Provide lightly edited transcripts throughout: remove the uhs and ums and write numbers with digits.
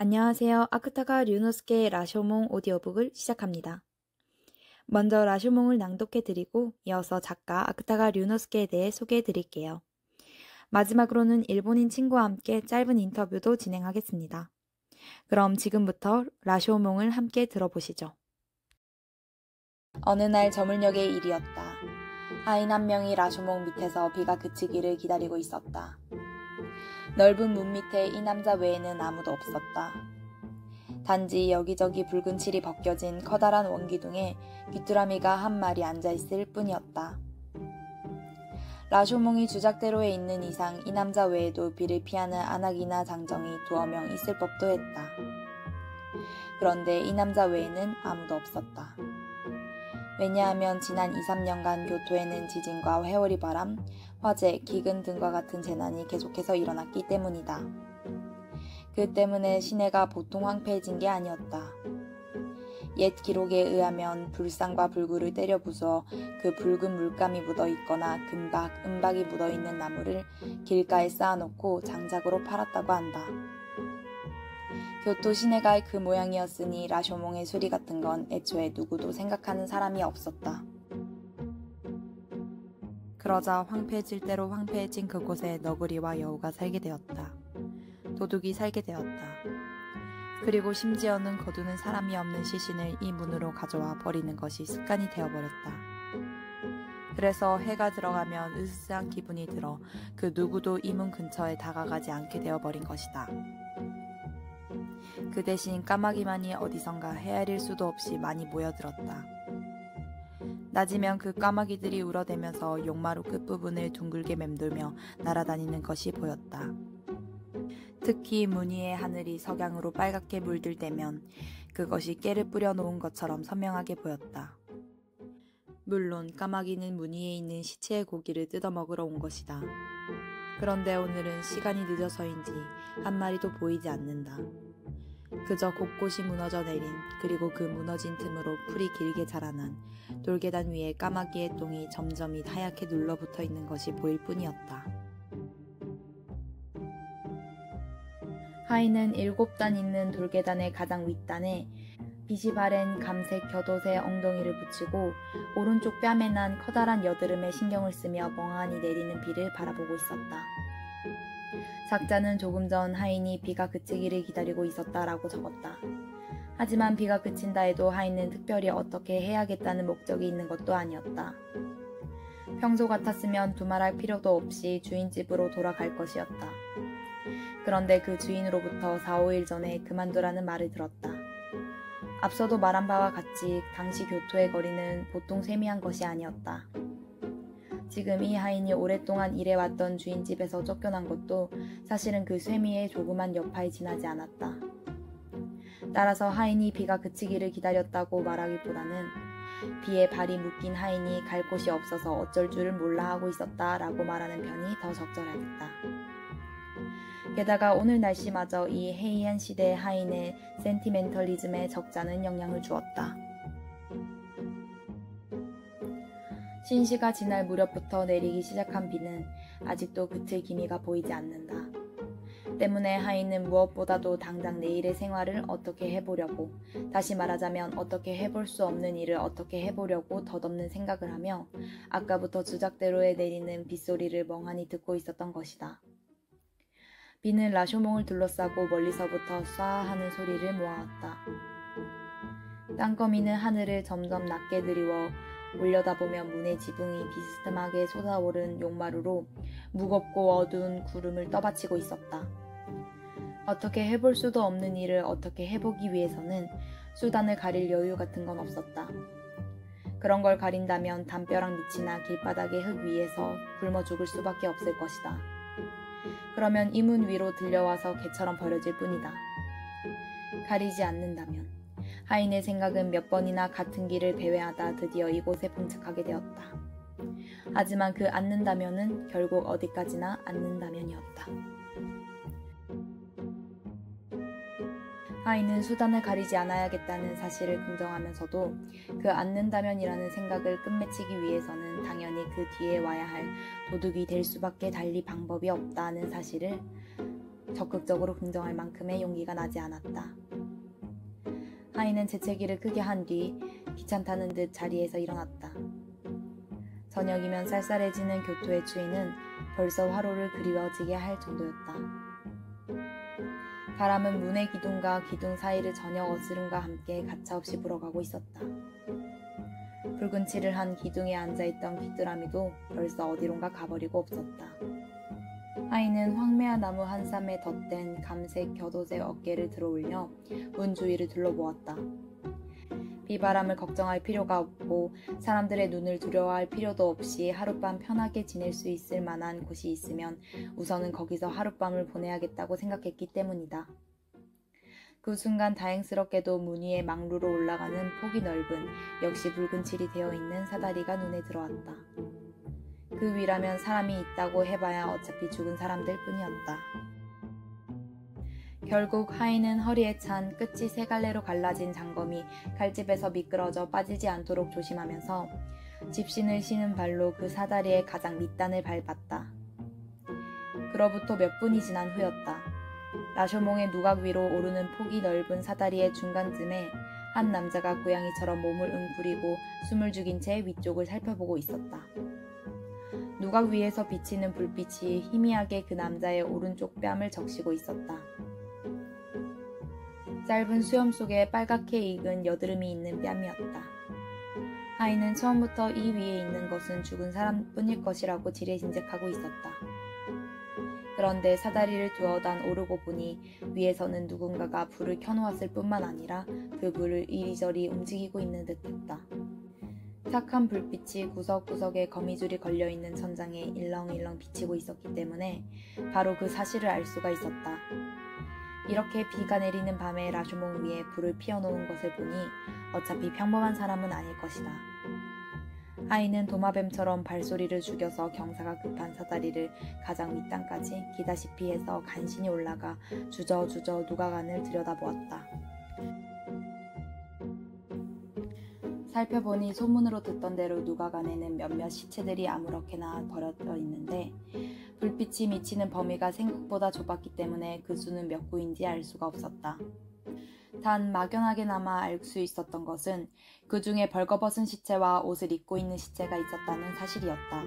안녕하세요. 아크타카 류노스케의 라쇼몽 오디오북을 시작합니다. 먼저 라쇼몽을 낭독해드리고 이어서 작가 아크타카 류노스케에 대해 소개해드릴게요. 마지막으로는 일본인 친구와 함께 짧은 인터뷰도 진행하겠습니다. 그럼 지금부터 라쇼몽을 함께 들어보시죠. 어느 날 저물녘의 일이었다. 하인 한 명이 라쇼몽 밑에서 비가 그치기를 기다리고 있었다. 넓은 문 밑에 이 남자 외에는 아무도 없었다. 단지 여기저기 붉은 칠이 벗겨진 커다란 원기둥에 귀뚜라미가 한 마리 앉아있을 뿐이었다. 라쇼몽이 주작대로에 있는 이상 이 남자 외에도 비를 피하는 안악이나 장정이 두어 명 있을 법도 했다. 그런데 이 남자 외에는 아무도 없었다. 왜냐하면 지난 2~3년간 교토에는 지진과 회오리 바람, 화재, 기근 등과 같은 재난이 계속해서 일어났기 때문이다. 그 때문에 시내가 보통 황폐해진 게 아니었다. 옛 기록에 의하면 불상과 불구를 때려 부숴 그 붉은 물감이 묻어있거나 금박, 은박이 묻어있는 나무를 길가에 쌓아놓고 장작으로 팔았다고 한다. 교토 시내가 그 모양이었으니 라쇼몽의 수리 같은 건 애초에 누구도 생각하는 사람이 없었다. 그러자 황폐해질 대로 황폐해진 그곳에 너구리와 여우가 살게 되었다. 도둑이 살게 되었다. 그리고 심지어는 거두는 사람이 없는 시신을 이 문으로 가져와 버리는 것이 습관이 되어버렸다. 그래서 해가 들어가면 으스스한 기분이 들어 그 누구도 이 문 근처에 다가가지 않게 되어버린 것이다. 그 대신 까마귀만이 어디선가 헤아릴 수도 없이 많이 모여들었다. 낮이면 그 까마귀들이 울어대면서 용마루 끝부분을 둥글게 맴돌며 날아다니는 것이 보였다. 특히 문 위의 하늘이 석양으로 빨갛게 물들 때면 그것이 깨를 뿌려 놓은 것처럼 선명하게 보였다. 물론 까마귀는 문 위에 있는 시체의 고기를 뜯어먹으러 온 것이다. 그런데 오늘은 시간이 늦어서인지 한 마리도 보이지 않는다. 그저 곳곳이 무너져 내린 그리고 그 무너진 틈으로 풀이 길게 자라난 돌계단 위에 까마귀의 똥이 점점이 하얗게 눌러붙어 있는 것이 보일 뿐이었다. 하인은 7단 있는 돌계단의 가장 윗단에 빛이 바랜 감색 곁옷에 엉덩이를 붙이고 오른쪽 뺨에 난 커다란 여드름에 신경을 쓰며 멍하니 내리는 비를 바라보고 있었다. 작자는 조금 전 하인이 비가 그치기를 기다리고 있었다라고 적었다. 하지만 비가 그친다 해도 하인은 특별히 어떻게 해야겠다는 목적이 있는 것도 아니었다. 평소 같았으면 두말할 필요도 없이 주인집으로 돌아갈 것이었다. 그런데 그 주인으로부터 4~5일 전에 그만두라는 말을 들었다. 앞서도 말한 바와 같이 당시 교토의 거리는 보통 세미한 것이 아니었다. 지금 이 하인이 오랫동안 일해왔던 주인집에서 쫓겨난 것도 사실은 그 쇠미의 조그만 여파에 지나지 않았다. 따라서 하인이 비가 그치기를 기다렸다고 말하기보다는 비에 발이 묶인 하인이 갈 곳이 없어서 어쩔 줄을 몰라 하고 있었다라고 말하는 편이 더 적절하겠다. 게다가 오늘 날씨마저 이 해이한 시대의 하인의 센티멘털리즘에 적잖은 영향을 주었다. 신시가 지날 무렵부터 내리기 시작한 비는 아직도 그칠 기미가 보이지 않는다. 때문에 하인은 무엇보다도 당장 내일의 생활을 어떻게 해보려고, 다시 말하자면 어떻게 해볼 수 없는 일을 어떻게 해보려고 덧없는 생각을 하며 아까부터 주작대로에 내리는 빗소리를 멍하니 듣고 있었던 것이다. 비는 라쇼몽을 둘러싸고 멀리서부터 쏴 하는 소리를 모아왔다. 땅거미는 하늘을 점점 낮게 드리워 올려다보면 문의 지붕이 비스듬하게 솟아오른 용마루로 무겁고 어두운 구름을 떠받치고 있었다. 어떻게 해볼 수도 없는 일을 어떻게 해보기 위해서는 수단을 가릴 여유 같은 건 없었다. 그런 걸 가린다면 담벼락 밑이나 길바닥의 흙 위에서 굶어 죽을 수밖에 없을 것이다. 그러면 이 문 위로 들려와서 개처럼 버려질 뿐이다. 가리지 않는다면 하인의 생각은 몇 번이나 같은 길을 배회하다 드디어 이곳에 봉착하게 되었다. 하지만 그 않는다면은 결국 어디까지나 않는다면이었다. 하인은 수단을 가리지 않아야겠다는 사실을 긍정하면서도 그 않는다면이라는 생각을 끝맺히기 위해서는 당연히 그 뒤에 와야 할 도둑이 될 수밖에 달리 방법이 없다는 사실을 적극적으로 긍정할 만큼의 용기가 나지 않았다. 하인은 재채기를 크게 한 뒤 귀찮다는 듯 자리에서 일어났다. 저녁이면 쌀쌀해지는 교토의 추위는 벌써 화로를 그리워지게 할 정도였다. 바람은 문의 기둥과 기둥 사이를 저녁 어스름과 함께 가차없이 불어가고 있었다. 붉은 칠을 한 기둥에 앉아있던 귀뚜라미도 벌써 어디론가 가버리고 없었다. 하인은 황매화 나무 한 쌈에 덧댄 감색 곁옷의 어깨를 들어올려 문 주위를 둘러보았다. 비바람을 걱정할 필요가 없고 사람들의 눈을 두려워할 필요도 없이 하룻밤 편하게 지낼 수 있을 만한 곳이 있으면 우선은 거기서 하룻밤을 보내야겠다고 생각했기 때문이다. 그 순간 다행스럽게도 문 위에 망루로 올라가는 폭이 넓은 역시 붉은 칠이 되어 있는 사다리가 눈에 들어왔다. 그 위라면 사람이 있다고 해봐야 어차피 죽은 사람들 뿐이었다. 결국 하인은 허리에 찬 끝이 세 갈래로 갈라진 장검이 칼집에서 미끄러져 빠지지 않도록 조심하면서 집신을 신은 발로 그 사다리의 가장 밑단을 밟았다. 그로부터 몇 분이 지난 후였다. 라쇼몽의 누각 위로 오르는 폭이 넓은 사다리의 중간쯤에 한 남자가 고양이처럼 몸을 웅크리고 숨을 죽인 채 위쪽을 살펴보고 있었다. 누각 위에서 비치는 불빛이 희미하게 그 남자의 오른쪽 뺨을 적시고 있었다. 짧은 수염 속에 빨갛게 익은 여드름이 있는 뺨이었다. 하인은 처음부터 이 위에 있는 것은 죽은 사람뿐일 것이라고 지레짐작하고 있었다. 그런데 사다리를 두어 단 오르고 보니 위에서는 누군가가 불을 켜놓았을 뿐만 아니라 그 불을 이리저리 움직이고 있는 듯했다. 탁한 불빛이 구석구석에 거미줄이 걸려있는 천장에 일렁일렁 비치고 있었기 때문에 바로 그 사실을 알 수가 있었다. 이렇게 비가 내리는 밤에 라쇼몽 위에 불을 피워놓은 것을 보니 어차피 평범한 사람은 아닐 것이다. 하인은 도마뱀처럼 발소리를 죽여서 경사가 급한 사다리를 가장 윗단까지 기다시피 해서 간신히 올라가 주저주저 누각 안을 들여다보았다. 살펴보니 소문으로 듣던 대로 누각 안에는 몇몇 시체들이 아무렇게나 버려져 있는데 불빛이 미치는 범위가 생각보다 좁았기 때문에 그 수는 몇 구인지 알 수가 없었다. 단 막연하게나마 알 수 있었던 것은 그 중에 벌거벗은 시체와 옷을 입고 있는 시체가 있었다는 사실이었다.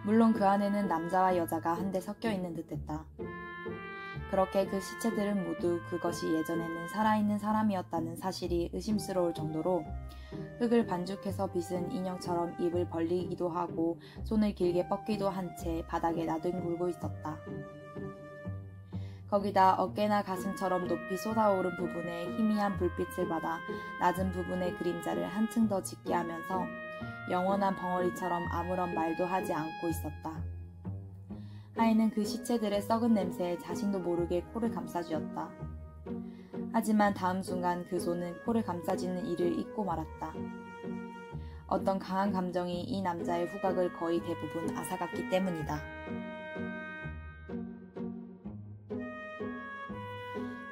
물론 그 안에는 남자와 여자가 한데 섞여 있는 듯했다. 그렇게 그 시체들은 모두 그것이 예전에는 살아있는 사람이었다는 사실이 의심스러울 정도로 흙을 반죽해서 빚은 인형처럼 입을 벌리기도 하고 손을 길게 뻗기도 한 채 바닥에 나뒹굴고 있었다. 거기다 어깨나 가슴처럼 높이 솟아오른 부분에 희미한 불빛을 받아 낮은 부분의 그림자를 한층 더 짙게 하면서 영원한 벙어리처럼 아무런 말도 하지 않고 있었다. 하인은 그 시체들의 썩은 냄새에 자신도 모르게 코를 감싸쥐었다. 하지만 다음 순간 그 손은 코를 감싸쥐는 일을 잊고 말았다. 어떤 강한 감정이 이 남자의 후각을 거의 대부분 앗아갔기 때문이다.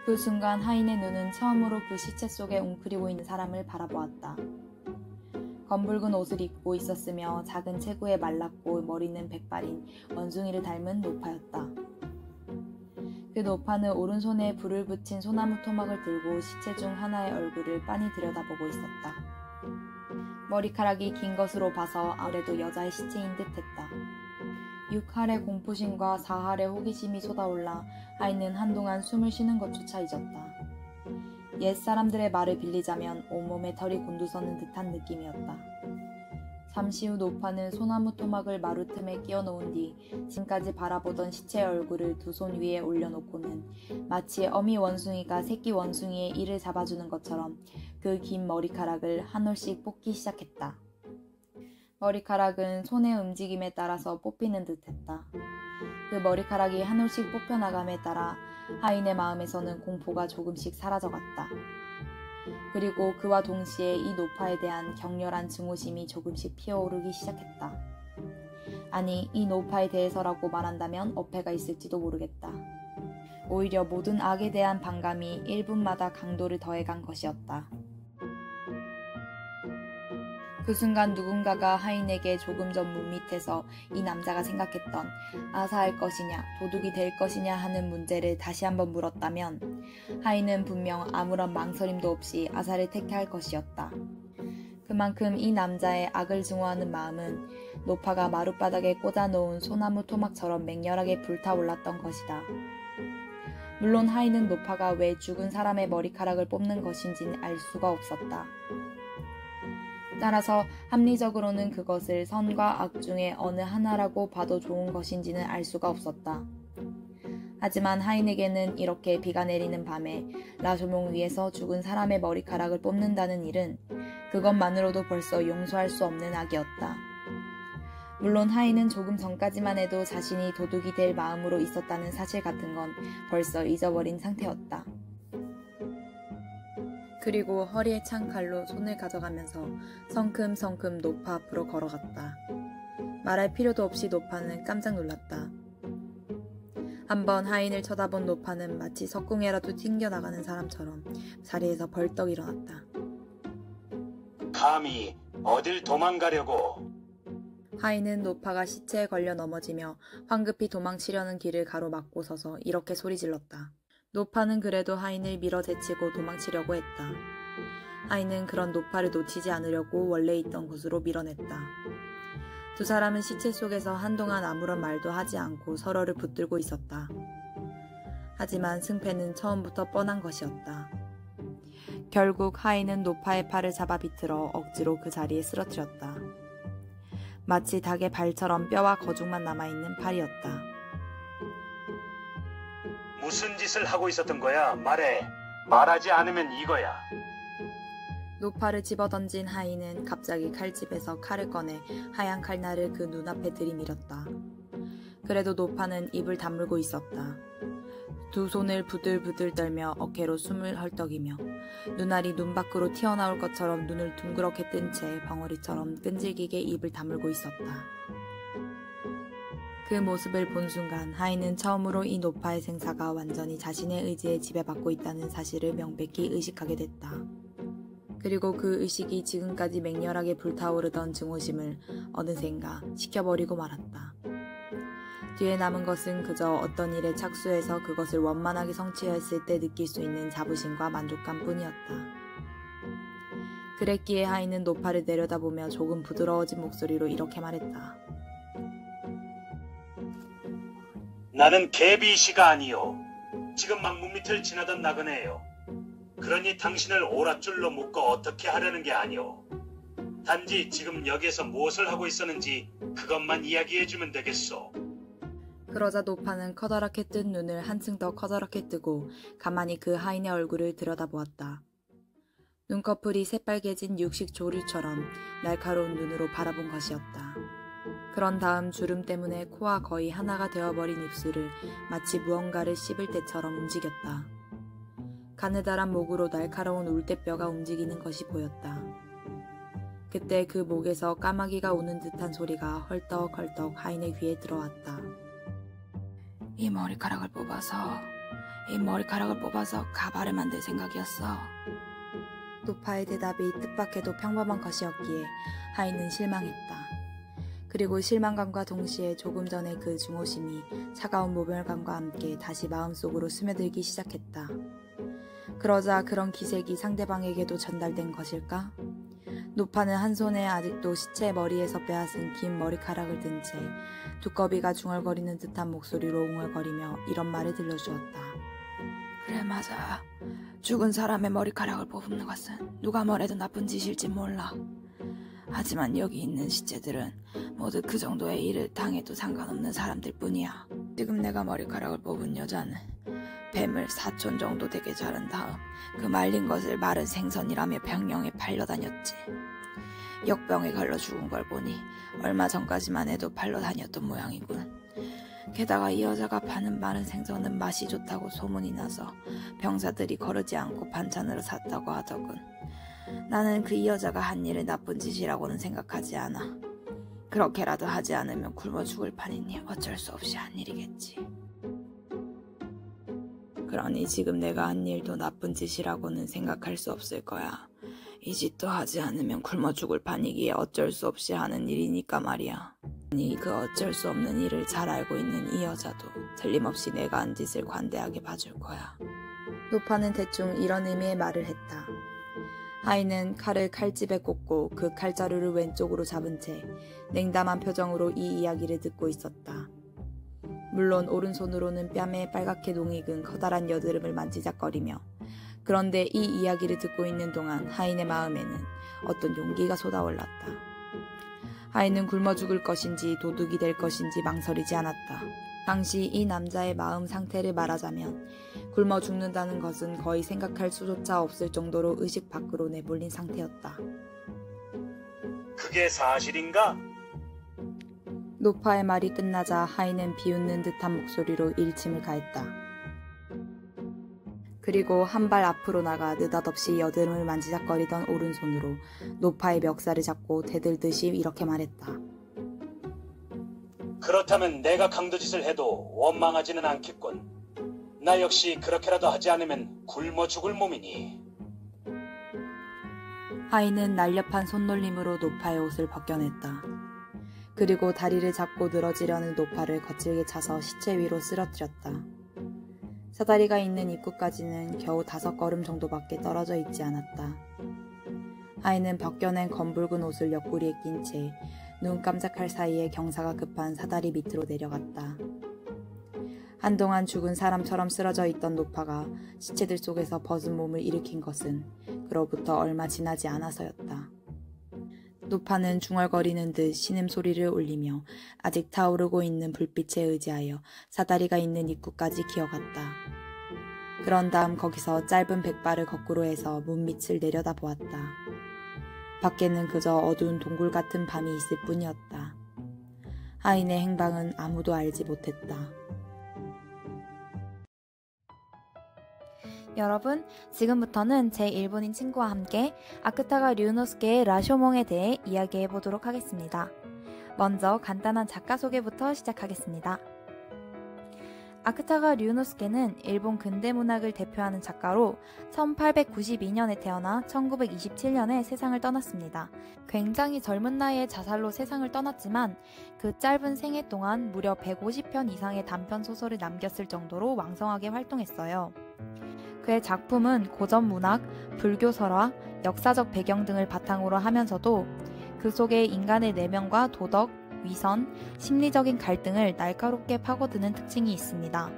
그 순간 하인의 눈은 처음으로 그 시체 속에 웅크리고 있는 사람을 바라보았다. 검붉은 옷을 입고 있었으며 작은 체구에 말랐고 머리는 백발인 원숭이를 닮은 노파였다. 그 노파는 오른손에 불을 붙인 소나무 토막을 들고 시체 중 하나의 얼굴을 빤히 들여다보고 있었다. 머리카락이 긴 것으로 봐서 아무래도 여자의 시체인 듯했다. 6할의 공포심과 4할의 호기심이 쏟아올라 하인은 한동안 숨을 쉬는 것조차 잊었다. 옛 사람들의 말을 빌리자면 온몸에 털이 곤두서는 듯한 느낌이었다. 잠시 후 노파는 소나무 토막을 마루 틈에 끼워 놓은 뒤 지금까지 바라보던 시체의 얼굴을 두 손 위에 올려놓고는 마치 어미 원숭이가 새끼 원숭이의 이를 잡아주는 것처럼 그 긴 머리카락을 한 올씩 뽑기 시작했다. 머리카락은 손의 움직임에 따라서 뽑히는 듯했다. 그 머리카락이 한 올씩 뽑혀나감에 따라 하인의 마음에서는 공포가 조금씩 사라져갔다. 그리고 그와 동시에 이 노파에 대한 격렬한 증오심이 조금씩 피어오르기 시작했다. 아니, 이 노파에 대해서라고 말한다면 어폐가 있을지도 모르겠다. 오히려 모든 악에 대한 반감이 1분마다 강도를 더해간 것이었다. 그 순간 누군가가 하인에게 조금 전 문 밑에서 이 남자가 생각했던 아사할 것이냐 도둑이 될 것이냐 하는 문제를 다시 한번 물었다면 하인은 분명 아무런 망설임도 없이 아사를 택할 것이었다. 그만큼 이 남자의 악을 증오하는 마음은 노파가 마룻바닥에 꽂아놓은 소나무 토막처럼 맹렬하게 불타올랐던 것이다. 물론 하인은 노파가 왜 죽은 사람의 머리카락을 뽑는 것인지는 알 수가 없었다. 따라서 합리적으로는 그것을 선과 악 중에 어느 하나라고 봐도 좋은 것인지는 알 수가 없었다. 하지만 하인에게는 이렇게 비가 내리는 밤에 라조몽 위에서 죽은 사람의 머리카락을 뽑는다는 일은 그것만으로도 벌써 용서할 수 없는 악이었다. 물론 하인은 조금 전까지만 해도 자신이 도둑이 될 마음으로 있었다는 사실 같은 건 벌써 잊어버린 상태였다. 그리고 허리에 찬 칼로 손을 가져가면서 성큼성큼 노파 앞으로 걸어갔다. 말할 필요도 없이 노파는 깜짝 놀랐다. 한번 하인을 쳐다본 노파는 마치 석궁에라도 튕겨나가는 사람처럼 자리에서 벌떡 일어났다. 감히 어딜 도망가려고? 하인은 노파가 시체에 걸려 넘어지며 황급히 도망치려는 길을 가로막고 서서 이렇게 소리질렀다. 노파는 그래도 하인을 밀어제치고 도망치려고 했다. 하인은 그런 노파를 놓치지 않으려고 원래 있던 곳으로 밀어냈다. 두 사람은 시체 속에서 한동안 아무런 말도 하지 않고 서로를 붙들고 있었다. 하지만 승패는 처음부터 뻔한 것이었다. 결국 하인은 노파의 팔을 잡아 비틀어 억지로 그 자리에 쓰러뜨렸다. 마치 닭의 발처럼 뼈와 거죽만 남아있는 팔이었다. 무슨 짓을 하고 있었던 거야? 말해. 말하지 않으면 이거야. 노파를 집어던진 하인은 갑자기 칼집에서 칼을 꺼내 하얀 칼날을 그 눈앞에 들이밀었다. 그래도 노파는 입을 다물고 있었다. 두 손을 부들부들 떨며 어깨로 숨을 헐떡이며 눈알이 눈 밖으로 튀어나올 것처럼 눈을 둥그렇게 뜬 채 벙어리처럼 끈질기게 입을 다물고 있었다. 그 모습을 본 순간 하인은 처음으로 이 노파의 생사가 완전히 자신의 의지에 지배받고 있다는 사실을 명백히 의식하게 됐다. 그리고 그 의식이 지금까지 맹렬하게 불타오르던 증오심을 어느샌가 식혀버리고 말았다. 뒤에 남은 것은 그저 어떤 일에 착수해서 그것을 원만하게 성취했을 때 느낄 수 있는 자부심과 만족감 뿐이었다. 그랬기에 하인은 노파를 내려다보며 조금 부드러워진 목소리로 이렇게 말했다. 나는 개비시가 아니요. 지금 막 문밑을 지나던 나그네예요. 그러니 당신을 오랏줄로 묶어 어떻게 하려는 게 아니오. 단지 지금 여기에서 무엇을 하고 있었는지 그것만 이야기해주면 되겠소. 그러자 노파는 커다랗게 뜬 눈을 한층 더 커다랗게 뜨고 가만히 그 하인의 얼굴을 들여다보았다. 눈꺼풀이 새빨개진 육식 조류처럼 날카로운 눈으로 바라본 것이었다. 그런 다음 주름 때문에 코와 거의 하나가 되어버린 입술을 마치 무언가를 씹을 때처럼 움직였다. 가느다란 목으로 날카로운 울대뼈가 움직이는 것이 보였다. 그때 그 목에서 까마귀가 우는 듯한 소리가 헐떡헐떡 하인의 귀에 들어왔다. 이 머리카락을 뽑아서 가발을 만들 생각이었어. 노파의 대답이 뜻밖에도 평범한 것이었기에 하인은 실망했다. 그리고 실망감과 동시에 조금 전에 그 증오심이 차가운 모멸감과 함께 다시 마음속으로 스며들기 시작했다. 그러자 그런 기색이 상대방에게도 전달된 것일까? 노파는 한 손에 아직도 시체의 머리에서 빼앗은 긴 머리카락을 든 채 두꺼비가 중얼거리는 듯한 목소리로 웅얼거리며 이런 말을 들려주었다. 그래, 맞아. 죽은 사람의 머리카락을 뽑는 것은 누가 뭐래도 나쁜 짓일지 몰라. 하지만 여기 있는 시체들은 모두 그 정도의 일을 당해도 상관없는 사람들 뿐이야. 지금 내가 머리카락을 뽑은 여자는 뱀을 4촌 정도 되게 자른 다음 그 말린 것을 마른 생선이라며 병영에 팔려 다녔지. 역병에 걸려 죽은 걸 보니 얼마 전까지만 해도 팔러 다녔던 모양이군. 게다가 이 여자가 파는 마른 생선은 맛이 좋다고 소문이 나서 병사들이 거르지 않고 반찬으로 샀다고 하더군. 나는 그 이 여자가 한 일을 나쁜 짓이라고는 생각하지 않아. 그렇게라도 하지 않으면 굶어 죽을 판이니 어쩔 수 없이 한 일이겠지. 그러니 지금 내가 한 일도 나쁜 짓이라고는 생각할 수 없을 거야. 이 짓도 하지 않으면 굶어 죽을 판이기에 어쩔 수 없이 하는 일이니까 말이야. 아니 그 어쩔 수 없는 일을 잘 알고 있는 이 여자도 틀림없이 내가 한 짓을 관대하게 봐줄 거야. 노파는 대충 이런 의미의 말을 했다. 하이는 칼을 칼집에 꽂고 그 칼자루를 왼쪽으로 잡은 채 냉담한 표정으로 이 이야기를 듣고 있었다. 물론 오른손으로는 뺨에 빨갛게 농 익은 커다란 여드름을 만지작거리며 그런데 이 이야기를 듣고 있는 동안 하인의 마음에는 어떤 용기가 솟아올랐다. 하인은 굶어 죽을 것인지 도둑이 될 것인지 망설이지 않았다. 당시 이 남자의 마음 상태를 말하자면 굶어 죽는다는 것은 거의 생각할 수조차 없을 정도로 의식 밖으로 내몰린 상태였다. 그게 사실인가? 노파의 말이 끝나자 하인은 비웃는 듯한 목소리로 일침을 가했다. 그리고 한 발 앞으로 나가 느닷없이 여드름을 만지작거리던 오른손으로 노파의 멱살을 잡고 대들듯이 이렇게 말했다. 그렇다면 내가 강도짓을 해도 원망하지는 않겠군. 나 역시 그렇게라도 하지 않으면 굶어 죽을 몸이니. 하인은 날렵한 손놀림으로 노파의 옷을 벗겨냈다. 그리고 다리를 잡고 늘어지려는 노파를 거칠게 차서 시체 위로 쓰러뜨렸다. 사다리가 있는 입구까지는 겨우 5걸음 정도밖에 떨어져 있지 않았다. 하인은 벗겨낸 검붉은 옷을 옆구리에 낀 채 눈 깜짝할 사이에 경사가 급한 사다리 밑으로 내려갔다. 한동안 죽은 사람처럼 쓰러져 있던 노파가 시체들 속에서 벗은 몸을 일으킨 것은 그로부터 얼마 지나지 않아서였다. 노파는 중얼거리는 듯 신음소리를 올리며 아직 타오르고 있는 불빛에 의지하여 사다리가 있는 입구까지 기어갔다. 그런 다음 거기서 짧은 백발을 거꾸로 해서 문 밑을 내려다보았다. 밖에는 그저 어두운 동굴 같은 밤이 있을 뿐이었다. 하인의 행방은 아무도 알지 못했다. 여러분, 지금부터는 제 일본인 친구와 함께 아크타가 류노스케의 라쇼몽에 대해 이야기해 보도록 하겠습니다. 먼저 간단한 작가 소개부터 시작하겠습니다. 아크타가 류노스케는 일본 근대문학을 대표하는 작가로 1892년에 태어나 1927년에 세상을 떠났습니다. 굉장히 젊은 나이에 자살로 세상을 떠났지만 그 짧은 생애 동안 무려 150편 이상의 단편 소설을 남겼을 정도로 왕성하게 활동했어요. 그의 작품은 고전 문학, 불교 설화, 역사적 배경 등을 바탕으로 하면서도 그 속에 인간의 내면과 도덕, 위선, 심리적인 갈등을 날카롭게 파고드는 특징이 있습니다.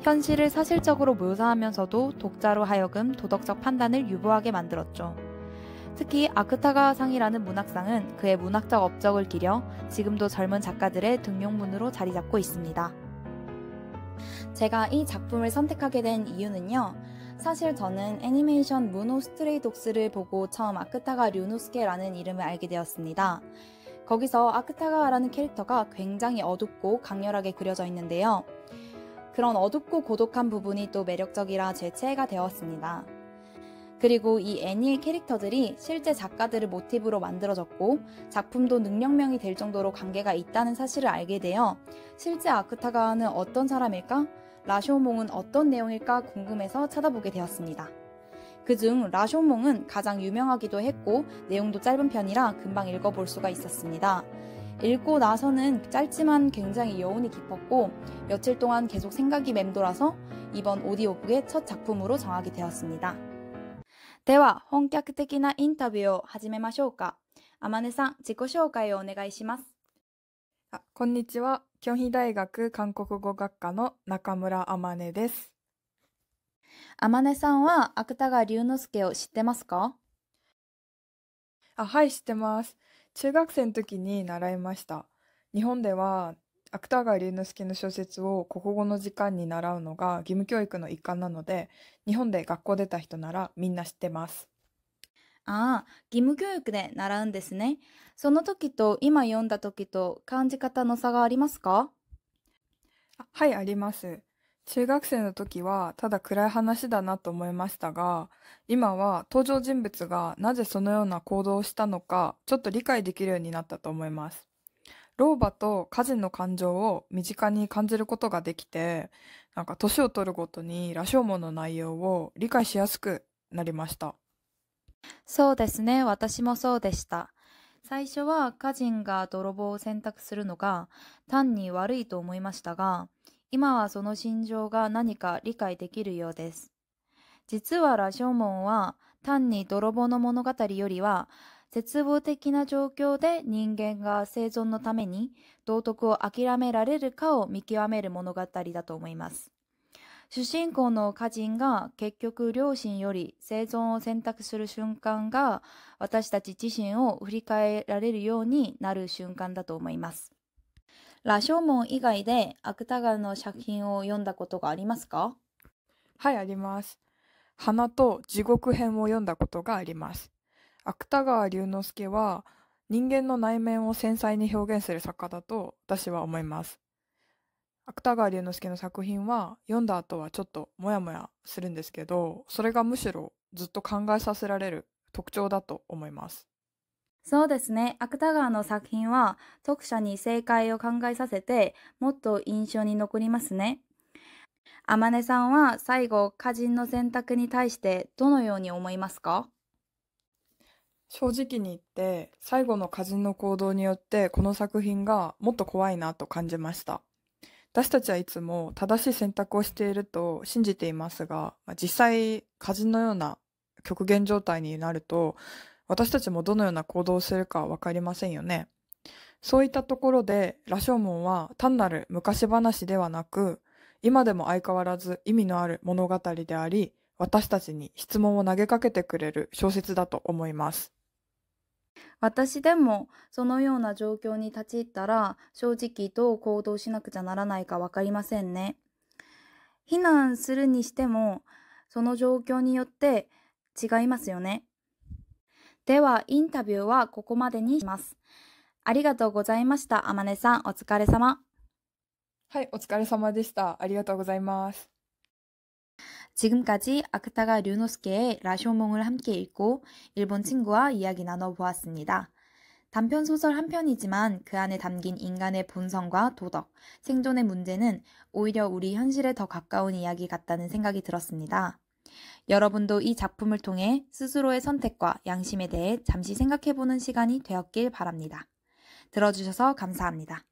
현실을 사실적으로 묘사하면서도 독자로 하여금 도덕적 판단을 유보하게 만들었죠. 특히 아크타가 상이라는 문학상은 그의 문학적 업적을 기려 지금도 젊은 작가들의 등용문으로 자리 잡고 있습니다. 제가 이 작품을 선택하게 된 이유는요. 사실 저는 애니메이션 무노 스트레이 독스를 보고 처음 아크타가 류노스케라는 이름을 알게 되었습니다. 거기서 아크타가라는 캐릭터가 굉장히 어둡고 강렬하게 그려져 있는데요. 그런 어둡고 고독한 부분이 또 매력적이라 제 최애가 되었습니다. 그리고 이 애니의 캐릭터들이 실제 작가들을 모티브로 만들어졌고 작품도 능력명이 될 정도로 관계가 있다는 사실을 알게 되어 실제 아크타가는 어떤 사람일까? 라쇼몽은 어떤 내용일까 궁금해서 찾아보게 되었습니다. 그중 라쇼몽은 가장 유명하기도 했고 내용도 짧은 편이라 금방 읽어볼 수가 있었습니다. 읽고 나서는 짧지만 굉장히 여운이 깊었고 며칠 동안 계속 생각이 맴돌아서 이번 오디오북의 첫 작품으로 정하게 되었습니다. では本格的なインタビューを始めましょうか。天音さん、自己紹介をお願いします。こんにちは。京肥大学韓国語学科の中村天音です。天音さんは芥川龍之介を知ってますか？はい、知ってます。中学生の時に習いました。日本では芥川龍之介の小説を国語の時間に習うのが義務教育の一環なので、日本で学校出た人ならみんな知ってます。義務教育で習うんですね。その時と今読んだ時と感じ方の差がありますか？はい、あります。中学生の時はただ暗い話だなと思いましたが、今は登場人物がなぜそのような行動をしたのか、ちょっと理解できるようになったと思います。老婆と家人の感情を身近に感じることができて、年を取るごとに羅生門の内容を理解しやすくなりました。そうですね。私もそうでした。最初は家人が泥棒を選択するのが単に悪いと思いましたが、今はその心情が何か理解できるようです。実は羅生門は単に泥棒の物語よりは、絶望的な状況で人間が生存のために道徳を諦められるかを見極める物語だと思います。主人公の歌人が結局両親より生存を選択する瞬間が、私たち自身を振り返られるようになる瞬間だと思います。羅生門以外で芥川の作品を読んだことがありますか？はい、あります。花と地獄編を読んだことがあります。芥川龍之介は人間の内面を繊細に表現する作家だと私は思います。芥川龍之介の作品は読んだ後はちょっとモヤモヤするんですけど、それがむしろずっと考えさせられる特徴だと思います。そうですね。芥川の作品は読者に正解を考えさせて、もっと印象に残りますね。天音さんは最後、歌人の選択に対してどのように思いますか？正直に言って最後の歌人の行動によってこの作品がもっと怖いなと感じました。私たちはいつも正しい選択をしていると信じていますが、実際歌人のような極限状態になると私たちもどのような行動をするかわかりませんよね。そういったところで羅生門は単なる昔話ではなく、今でも相変わらず意味のある物語であり、私たちに質問を投げかけてくれる小説だと思います。私でもそのような状況に立ち入ったら、正直どう行動しなくちゃならないかわかりませんね。避難するにしても、その状況によって違いますよね。では、インタビューはここまでにします。ありがとうございました。天音さん、お疲れ様。はい、お疲れ様でした。ありがとうございます。 지금까지 아크타가 류노스케의 라쇼몽을 함께 읽고 일본 친구와 이야기 나눠보았습니다. 단편 소설 한 편이지만 그 안에 담긴 인간의 본성과 도덕, 생존의 문제는 오히려 우리 현실에 더 가까운 이야기 같다는 생각이 들었습니다. 여러분도 이 작품을 통해 스스로의 선택과 양심에 대해 잠시 생각해보는 시간이 되었길 바랍니다. 들어주셔서 감사합니다.